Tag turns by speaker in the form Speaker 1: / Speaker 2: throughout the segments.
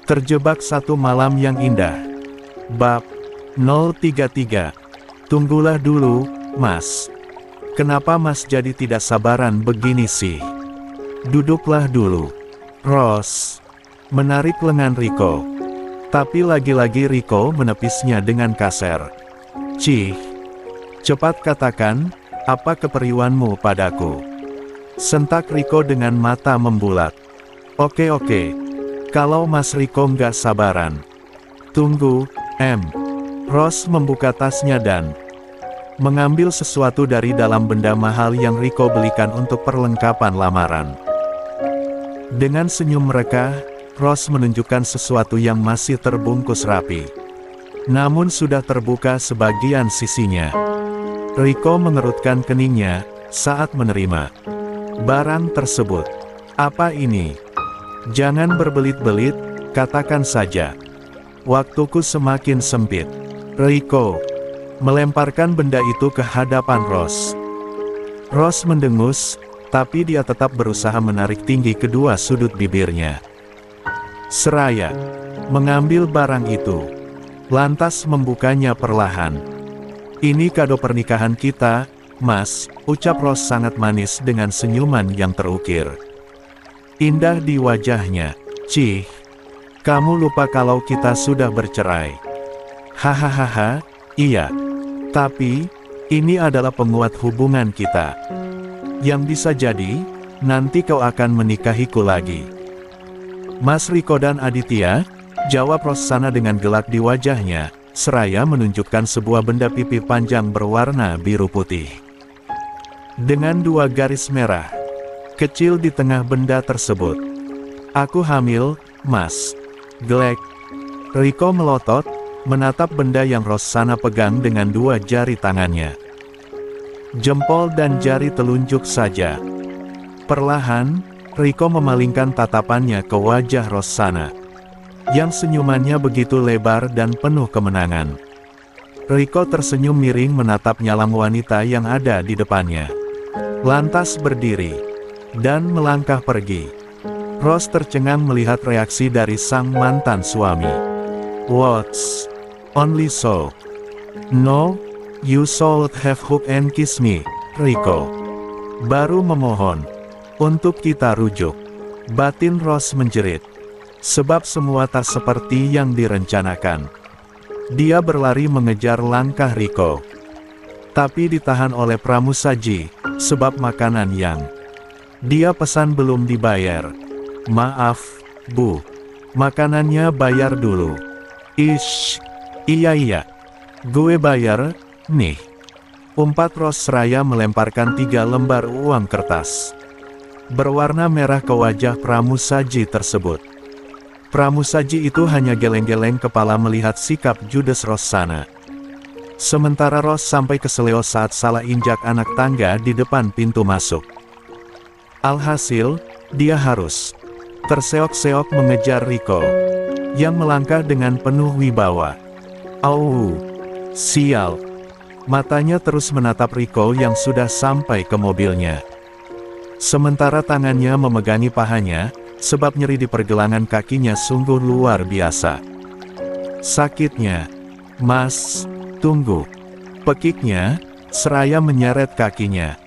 Speaker 1: Terjebak satu malam yang indah. Bab 033. Tunggulah dulu, Mas. Kenapa Mas jadi tidak sabaran begini sih? Duduklah dulu. Rose menarik lengan Riko. Tapi lagi-lagi Riko menepisnya dengan kasar. Cih, cepat katakan, apa keperiwanmu padaku? Sentak Riko dengan mata membulat. Oke. Kalau Mas Riko nggak sabaran. Tunggu, Rose membuka tasnya dan mengambil sesuatu dari dalam benda mahal yang Riko belikan untuk perlengkapan lamaran. Dengan senyum mereka, Rose menunjukkan sesuatu yang masih terbungkus rapi. Namun sudah terbuka sebagian sisinya. Riko mengerutkan keningnya saat menerima barang tersebut. Apa ini? Jangan berbelit-belit, katakan saja. Waktuku semakin sempit. Riko melemparkan benda itu ke hadapan Rose. Rose mendengus, tapi dia tetap berusaha menarik tinggi kedua sudut bibirnya. Seraya mengambil barang itu, lantas membukanya perlahan. Ini kado pernikahan kita, Mas, ucap Rose sangat manis dengan senyuman yang terukir. Indah di wajahnya. Cih, kamu lupa kalau kita sudah bercerai. Hahaha, iya. Tapi, ini adalah penguat hubungan kita. Yang bisa jadi, nanti kau akan menikahiku lagi. Mas Riko dan Aditya, jawab Rossana dengan gelak di wajahnya, seraya menunjukkan sebuah benda pipi panjang berwarna biru putih. Dengan dua garis merah kecil di tengah benda tersebut. Aku hamil, Mas. Glek. Riko melotot, menatap benda yang Rossana pegang dengan dua jari tangannya. Jempol dan jari telunjuk saja. Perlahan, Riko memalingkan tatapannya ke wajah Rossana, yang senyumannya begitu lebar dan penuh kemenangan. Riko tersenyum miring menatap nyalang wanita yang ada di depannya. Lantas berdiri dan melangkah pergi. Rose tercengang melihat reaksi dari sang mantan suami. What's only so? No, you should have hooked and kiss me, Riko. Baru memohon untuk kita rujuk. Batin Rose menjerit. Sebab semua tak seperti yang direncanakan. Dia berlari mengejar langkah Riko. Tapi ditahan oleh pramusaji, sebab makanan yang dia pesan belum dibayar. Maaf, Bu. Makanannya bayar dulu. Ish, iya. Gue bayar, nih. Umpat Rose seraya melemparkan 3 lembar uang kertas berwarna merah ke wajah pramusaji tersebut. Pramusaji itu hanya geleng-geleng kepala melihat sikap judes Rossana. Sementara Rose sampai keseleo saat salah injak anak tangga di depan pintu masuk. Alhasil, dia harus terseok-seok mengejar Riko, yang melangkah dengan penuh wibawa. Au, sial. Matanya terus menatap Riko yang sudah sampai ke mobilnya. Sementara tangannya memegangi pahanya, sebab nyeri di pergelangan kakinya sungguh luar biasa. Sakitnya. Mas, tunggu. Pekiknya, seraya menyeret kakinya.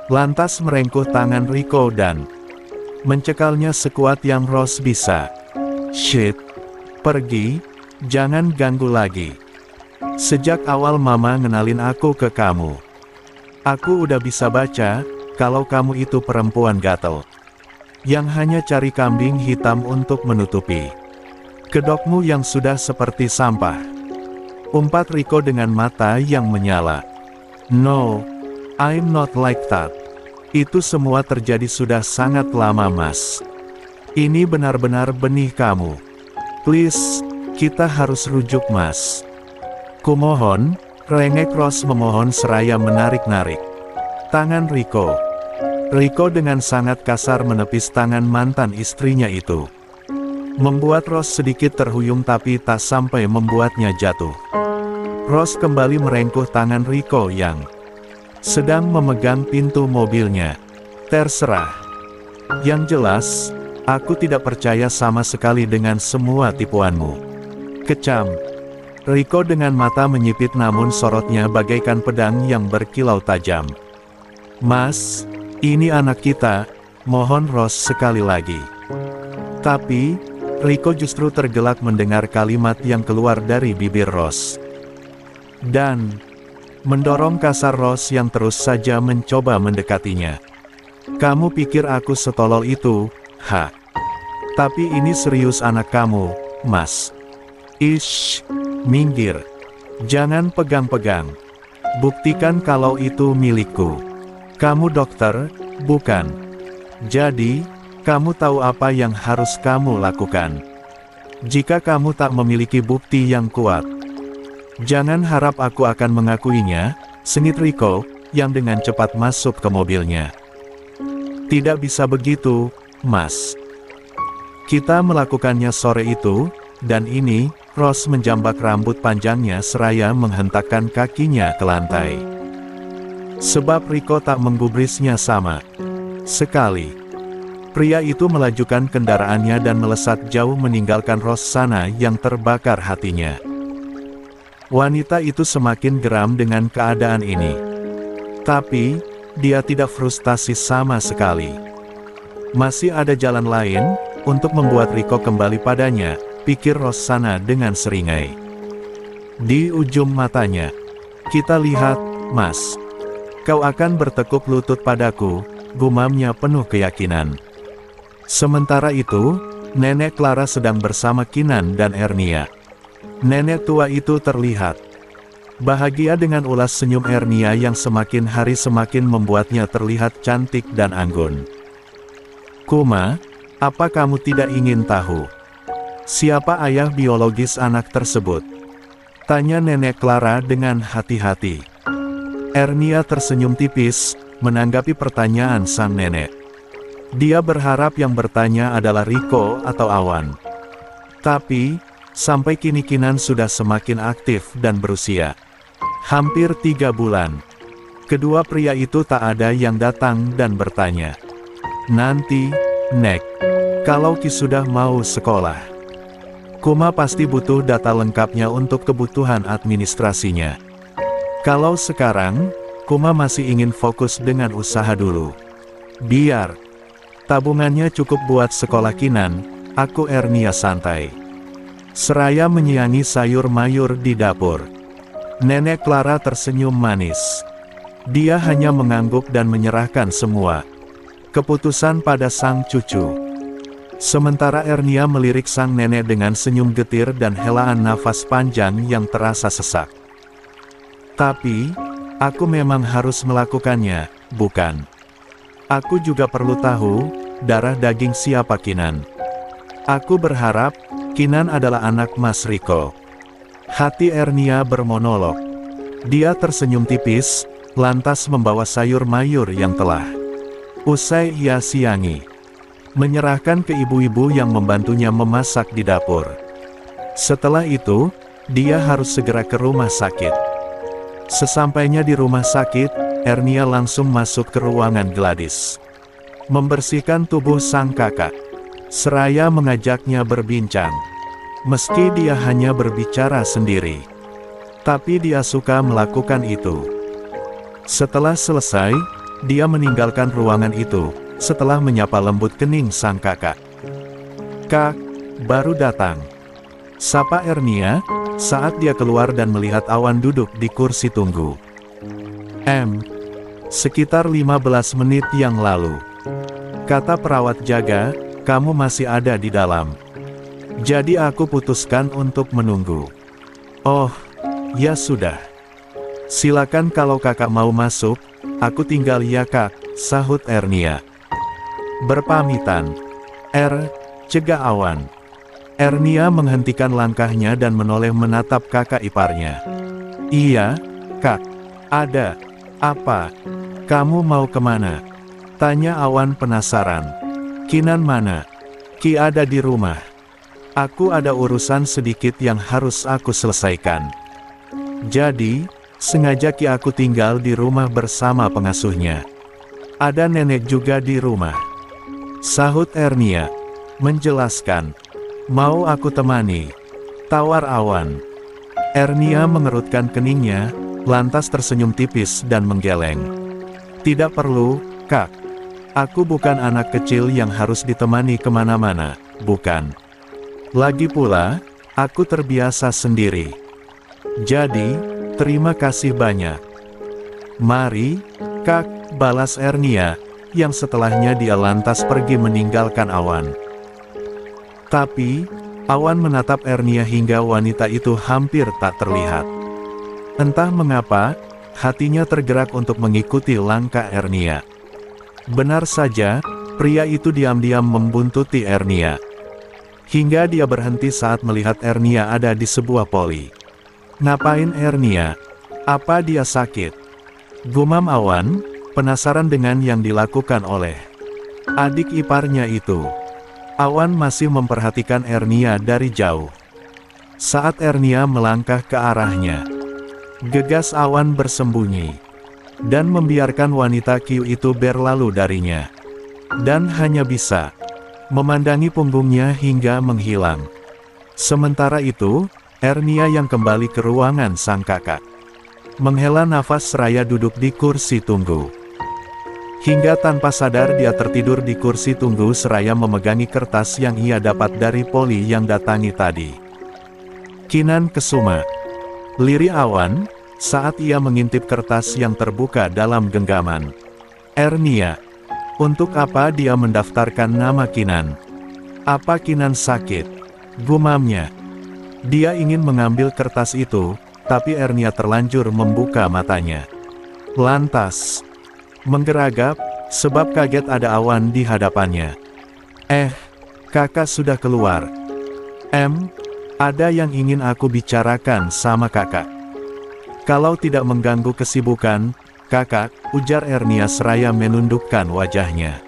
Speaker 1: Lantas merengkuh tangan Riko dan mencekalnya sekuat yang Rose bisa. Shit. Pergi, jangan ganggu lagi. Sejak awal Mama ngenalin aku ke kamu, aku udah bisa baca kalau kamu itu perempuan gatel, yang hanya cari kambing hitam untuk menutupi kedokmu yang sudah seperti sampah. Umpat Riko dengan mata yang menyala. No, I'm not like that. Itu semua terjadi sudah sangat lama, Mas. Ini benar-benar benih kamu. Please, kita harus rujuk, Mas. Kumohon, rengek Rose memohon seraya menarik-narik tangan Riko. Riko dengan sangat kasar menepis tangan mantan istrinya itu. Membuat Rose sedikit terhuyung tapi tak sampai membuatnya jatuh. Rose kembali merengkuh tangan Riko yang sedang memegang pintu mobilnya. Terserah. Yang jelas, Aku tidak percaya sama sekali dengan semua tipuanmu. Kecam. Riko dengan mata menyipit namun sorotnya bagaikan pedang yang berkilau tajam. Mas, ini anak kita, mohon Rose sekali lagi. Tapi, Riko justru tergelak mendengar kalimat yang keluar dari bibir Rose. Dan, mendorong kasar Rose yang terus saja mencoba mendekatinya. Kamu pikir aku setolol itu, ha? Tapi ini serius anak kamu, Mas. Ish, minggir. Jangan pegang-pegang. Buktikan kalau itu milikku. Kamu dokter, bukan? Jadi, kamu tahu apa yang harus kamu lakukan. Jika kamu tak memiliki bukti yang kuat, jangan harap aku akan mengakuinya, sengit Riko, yang dengan cepat masuk ke mobilnya. Tidak bisa begitu, Mas. Kita melakukannya sore itu, dan ini, Rose menjambak rambut panjangnya seraya menghentakkan kakinya ke lantai. Sebab Riko tak menggubrisnya sama sekali. Pria itu melajukan kendaraannya dan melesat jauh meninggalkan Rose sana yang terbakar hatinya. Wanita itu semakin geram dengan keadaan ini. Tapi, dia tidak frustasi sama sekali. Masih ada jalan lain, untuk membuat Riko kembali padanya, pikir Rossana dengan seringai. Di ujung matanya, kita lihat, Mas. Kau akan bertekuk lutut padaku, gumamnya penuh keyakinan. Sementara itu, Nenek Clara sedang bersama Kinan dan Ernia. Nenek tua itu terlihat bahagia dengan ulas senyum Ernia yang semakin hari semakin membuatnya terlihat cantik dan anggun. Kuma, apa kamu tidak ingin tahu siapa ayah biologis anak tersebut? Tanya Nenek Clara dengan hati-hati. Ernia tersenyum tipis, menanggapi pertanyaan sang nenek. Dia berharap yang bertanya adalah Riko atau Awan. Tapi, sampai kini Kinan sudah semakin aktif dan berusia hampir 3 bulan. Kedua pria itu tak ada yang datang dan bertanya. Nanti, Nek, kalau Ki sudah mau sekolah, Kuma pasti butuh data lengkapnya untuk kebutuhan administrasinya. Kalau sekarang, Kuma masih ingin fokus dengan usaha dulu. Biar tabungannya cukup buat sekolah Kinan, aku Ernia santai. Seraya menyiangi sayur mayur di dapur. Nenek Clara tersenyum manis. Dia hanya mengangguk dan menyerahkan semua keputusan pada sang cucu. Sementara Ernia melirik sang nenek dengan senyum getir dan helaan nafas panjang yang terasa sesak. Tapi, aku memang harus melakukannya, bukan? Aku juga perlu tahu, darah daging siapa Kinan. Aku berharap, Kinan adalah anak Mas Riko. Hati Ernia bermonolog. Dia tersenyum tipis, lantas membawa sayur mayur yang telah usai ia siangi, menyerahkan ke ibu-ibu yang membantunya memasak di dapur. Setelah itu, dia harus segera ke rumah sakit. Sesampainya di rumah sakit, Ernia langsung masuk ke ruangan Gladys. Membersihkan tubuh sang kakak, seraya mengajaknya berbincang. Meski dia hanya berbicara sendiri, tapi dia suka melakukan itu. Setelah selesai, dia meninggalkan ruangan itu, setelah menyapa lembut kening sang kakak. Kak, baru datang. Sapa Ernia, saat dia keluar dan melihat Awan duduk di kursi tunggu. Sekitar 15 menit yang lalu. Kata perawat jaga, kamu masih ada di dalam. Jadi aku putuskan untuk menunggu. Oh, ya sudah. Silakan kalau kakak mau masuk, aku tinggal ya kak, sahut Ernia. Berpamitan. Cegah Awan. Ernia menghentikan langkahnya dan menoleh menatap kakak iparnya. Iya, kak. Ada. Apa? Kamu mau kemana? Tanya Awan penasaran. Kinan mana? Ki ada di rumah. Aku ada urusan sedikit yang harus aku selesaikan. Jadi, sengaja Ki aku tinggal di rumah bersama pengasuhnya. Ada nenek juga di rumah. Sahut Ernia. menjelaskan. Mau aku temani? Tawar Awan. Ernia mengerutkan keningnya, lantas tersenyum tipis dan menggeleng. Tidak perlu, Kak. Aku bukan anak kecil yang harus ditemani kemana-mana, bukan. Lagi pula, aku terbiasa sendiri. Jadi, terima kasih banyak. Mari, Kak, balas Ernia, yang setelahnya dia lantas pergi meninggalkan Awan. Tapi, Awan menatap Ernia hingga wanita itu hampir tak terlihat. Entah mengapa, hatinya tergerak untuk mengikuti langkah Ernia. Benar saja, pria itu diam-diam membuntuti Ernia. Hingga dia berhenti saat melihat Ernia ada di sebuah poli. Ngapain Ernia? Apa dia sakit? Gumam Awan, penasaran dengan yang dilakukan oleh adik iparnya itu. Awan masih memperhatikan Ernia dari jauh. Saat Ernia melangkah ke arahnya, gegas Awan bersembunyi, dan membiarkan wanita Q itu berlalu darinya. Dan hanya bisa memandangi punggungnya hingga menghilang. Sementara itu, Ernia yang kembali ke ruangan sang kakak, menghela nafas seraya duduk di kursi tunggu. Hingga tanpa sadar dia tertidur di kursi tunggu seraya memegangi kertas yang ia dapat dari poli yang datangi tadi. Kinan Kesuma. Lirih Awan, saat ia mengintip kertas yang terbuka dalam genggaman. Ernia. Untuk apa dia mendaftarkan nama Kinan? Apa Kinan sakit? Gumamnya. Dia ingin mengambil kertas itu, tapi Ernia terlanjur membuka matanya. Lantas menggeragap, sebab kaget ada Awan di hadapannya. Kakak sudah keluar. Ada yang ingin aku bicarakan sama kakak. Kalau tidak mengganggu kesibukan, kakak, ujar Ernia seraya menundukkan wajahnya.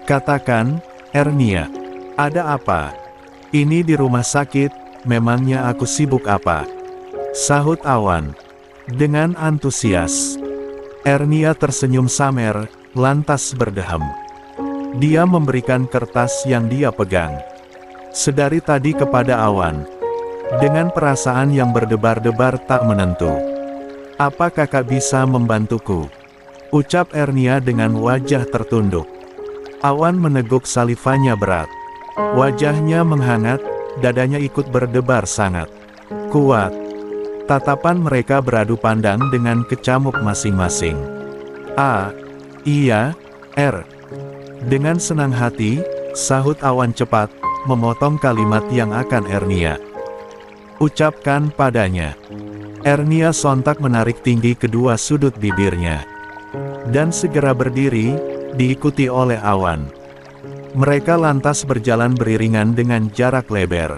Speaker 1: Katakan, Ernia, ada apa? Ini di rumah sakit, memangnya aku sibuk apa? Sahut Awan, dengan antusias. Ernia tersenyum samer, lantas berdeham. Dia memberikan kertas yang dia pegang sedari tadi kepada Awan, dengan perasaan yang berdebar-debar tak menentu. Apa kakak bisa membantuku? Ucap Ernia dengan wajah tertunduk. Awan meneguk salivanya berat. Wajahnya menghangat, dadanya ikut berdebar sangat kuat. Tatapan mereka beradu pandang dengan kecamuk masing-masing. Iya, Dengan senang hati, sahut Awan cepat, memotong kalimat yang akan Ernia ucapkan padanya. Ernia sontak menarik tinggi kedua sudut bibirnya, dan segera berdiri, diikuti oleh Awan. Mereka lantas berjalan beriringan dengan jarak lebar.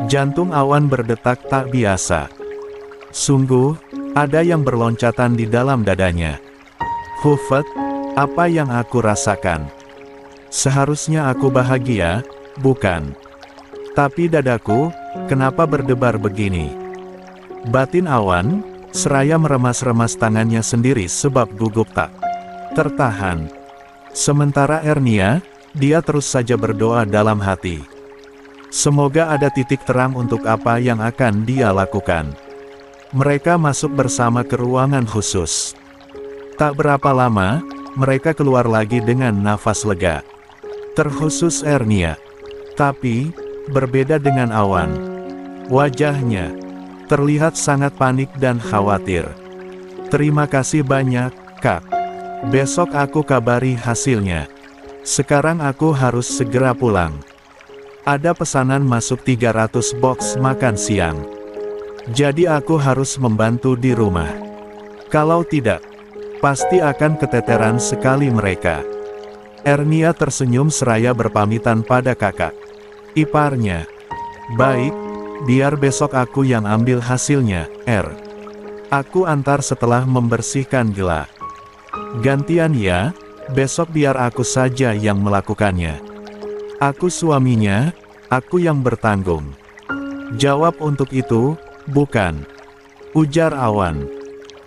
Speaker 1: Jantung Awan berdetak tak biasa. Sungguh, ada yang berloncatan di dalam dadanya. Hufet, apa yang aku rasakan? Seharusnya aku bahagia, bukan? Tapi dadaku, kenapa berdebar begini? Batin Awan, seraya meremas-remas tangannya sendiri sebab gugup tak tertahan. Sementara Ernia, dia terus saja berdoa dalam hati. Semoga ada titik terang untuk apa yang akan dia lakukan. Mereka masuk bersama ke ruangan khusus. Tak berapa lama, mereka keluar lagi dengan nafas lega. Terkhusus Ernia. Tapi, berbeda dengan Awan. Wajahnya terlihat sangat panik dan khawatir. Terima kasih banyak, Kak. Besok aku kabari hasilnya. Sekarang aku harus segera pulang. Ada pesanan masuk 300 box makan siang. Jadi aku harus membantu di rumah. Kalau tidak, pasti akan keteteran sekali mereka. Ernia tersenyum seraya berpamitan pada kakak iparnya. Baik, biar besok aku yang ambil hasilnya, Aku antar setelah membersihkan gela. Gantian ya, besok biar aku saja yang melakukannya. Aku suaminya, aku yang bertanggung jawab untuk itu, bukan? Ujar Awan.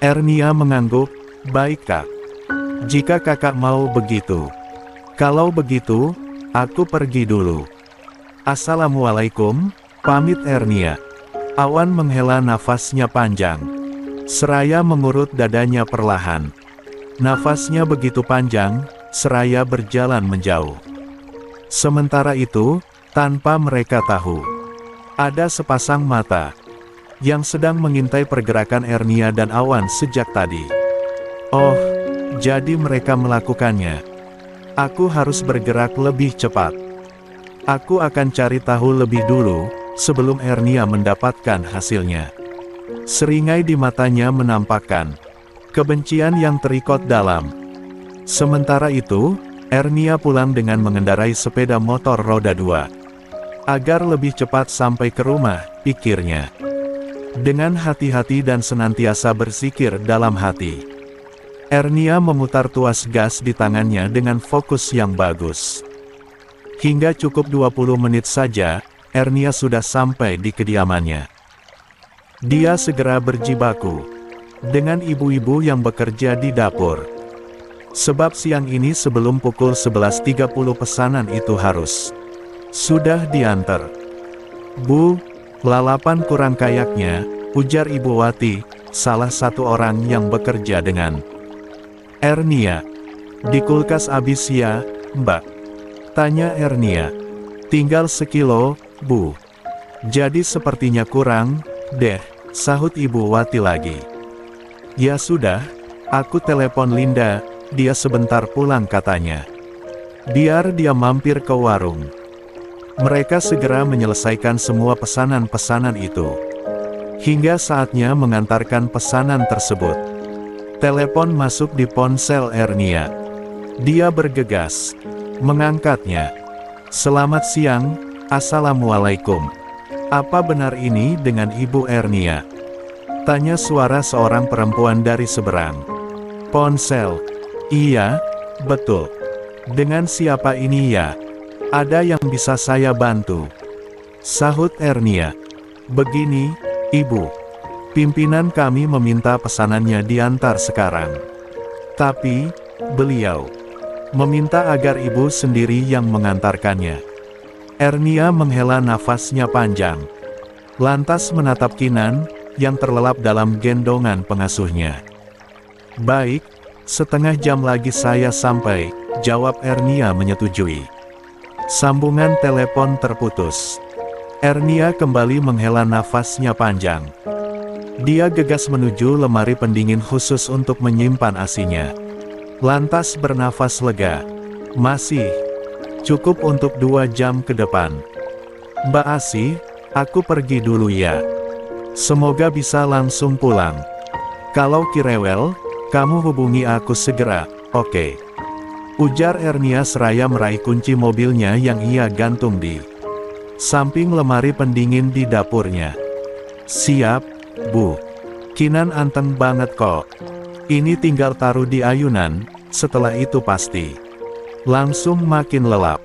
Speaker 1: Ernia mengangguk, baik Kak. Jika kakak mau begitu. Kalau begitu, Aku pergi dulu. Assalamualaikum, pamit Ernia. Awan menghela nafasnya panjang. Seraya mengurut dadanya perlahan. Nafasnya begitu panjang, seraya berjalan menjauh. Sementara itu, tanpa mereka tahu, ada sepasang mata yang sedang mengintai pergerakan Ernia dan Awan sejak tadi. Oh, jadi mereka melakukannya. Aku harus bergerak lebih cepat. Aku akan cari tahu lebih dulu, sebelum Ernia mendapatkan hasilnya. Seringai di matanya menampakkan kebencian yang terikat dalam. Sementara itu, Ernia pulang dengan mengendarai sepeda motor roda 2. Agar lebih cepat sampai ke rumah, pikirnya. Dengan hati-hati dan senantiasa berzikir dalam hati, Ernia memutar tuas gas di tangannya dengan fokus yang bagus. Hingga cukup 20 menit saja, Ernia sudah sampai di kediamannya. Dia segera berjibaku dengan ibu-ibu yang bekerja di dapur. Sebab siang ini sebelum pukul 11.30 pesanan itu harus sudah diantar. Bu, lalapan kurang kayaknya, ujar Ibu Wati, salah satu orang yang bekerja dengan Ernia. Di kulkas abis ya, Mbak? Tanya Ernia. Tinggal sekilo, Bu. Jadi sepertinya kurang, deh, sahut Ibu Wati lagi. Ya sudah, aku telepon Linda, dia sebentar pulang katanya. Biar dia mampir ke warung. Mereka segera menyelesaikan semua pesanan-pesanan itu. Hingga saatnya mengantarkan pesanan tersebut. Telepon masuk di ponsel Ernia. Dia bergegas mengangkatnya. Selamat siang, Assalamualaikum. Apa benar ini dengan Ibu Ernia? Tanya suara seorang perempuan dari seberang ponsel. Iya, betul. Dengan siapa ini ya? Ada yang bisa saya bantu? Sahut Ernia. Begini, Ibu. Pimpinan kami meminta pesanannya diantar sekarang. Tapi, beliau meminta agar Ibu sendiri yang mengantarkannya. Ernia menghela nafasnya panjang. Lantas menatap Kinan, yang terlelap dalam gendongan pengasuhnya. Baik, setengah jam lagi saya sampai, jawab Ernia menyetujui. Sambungan telepon terputus. Ernia kembali menghela nafasnya panjang. Dia gegas menuju lemari pendingin khusus untuk menyimpan ASI-nya. Lantas bernafas lega. Masih cukup untuk 2 jam ke depan. Mbak Asi, aku pergi dulu ya. Semoga bisa langsung pulang. Kalau kirewel, kamu hubungi aku segera, oke? Ujar Ernia seraya meraih kunci mobilnya yang ia gantung di samping lemari pendingin di dapurnya. Siap, Bu. Kinan anteng banget kok. Ini tinggal taruh di ayunan, setelah itu pasti langsung makin lelap.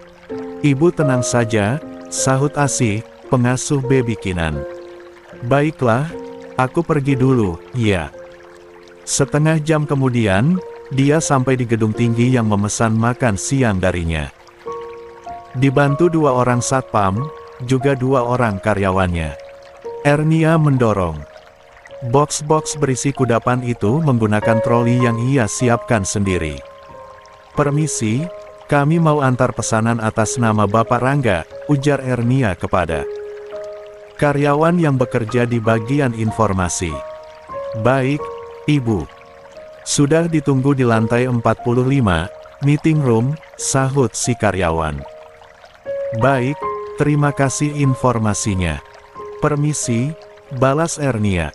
Speaker 1: Ibu tenang saja, sahut Asih, pengasuh baby Kinan. Baiklah, aku pergi dulu, ya. Setengah jam kemudian, dia sampai di gedung tinggi yang memesan makan siang darinya. Dibantu 2 orang satpam, juga 2 orang karyawannya. Ernia mendorong box-box berisi kudapan itu menggunakan troli yang ia siapkan sendiri. Permisi, kami mau antar pesanan atas nama Bapak Rangga, ujar Ernia kepada karyawan yang bekerja di bagian informasi. Baik, Ibu. Sudah ditunggu di lantai 45, meeting room, sahut si karyawan. Baik, terima kasih informasinya. Permisi, balas Ernia.